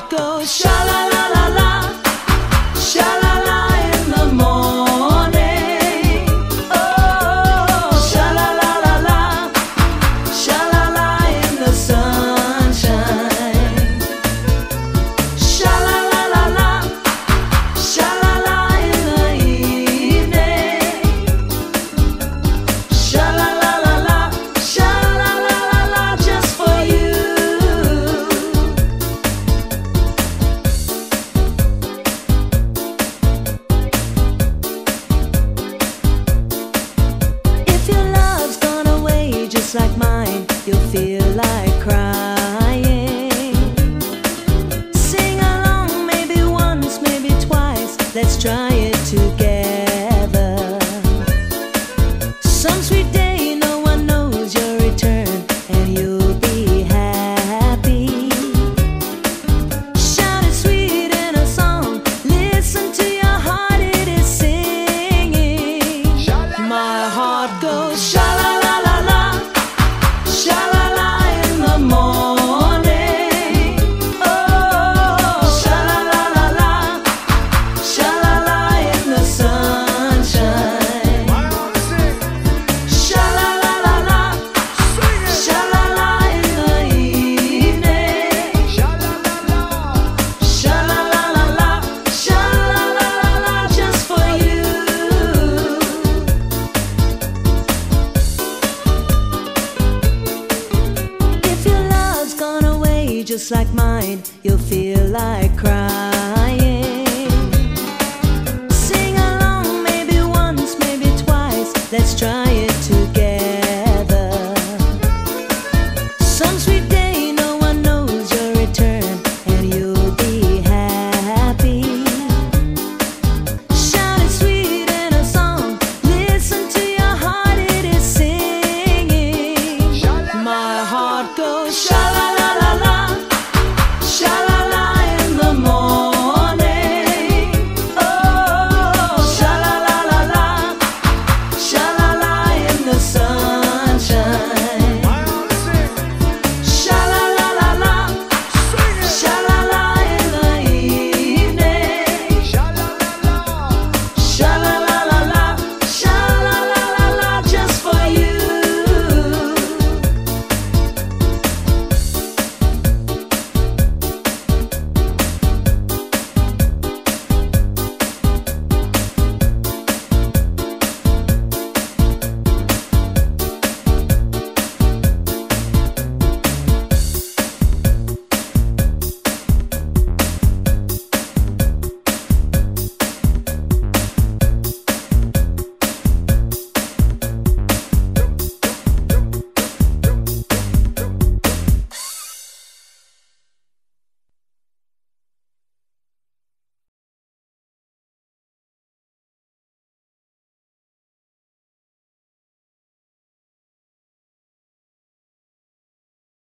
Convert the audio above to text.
heart goes sha la la la la, sha la la in the morning. Oh, sha la la la la, sha la la in the sunshine. Sha la la la la, sha la la in the evening. Sha la la la la, sha la la la la, just for you. If your love's gone away just like mine, you'll feel like crying. Sing along, maybe once, maybe twice. Let's try it together. Some sweet day, no one knows your return, and you'll be happy. Shout it sweet in a song. Listen to your heart, it is singing. My heart goes sha la la la la, sha la la in the morning. Oh, sha la la la la, sha la la in the sunshine. Sha la la la la, sha la la in the evening. Sha la la la la, sha la la la la, just for you. If your love's gone away just like mine, you'll feel like crying.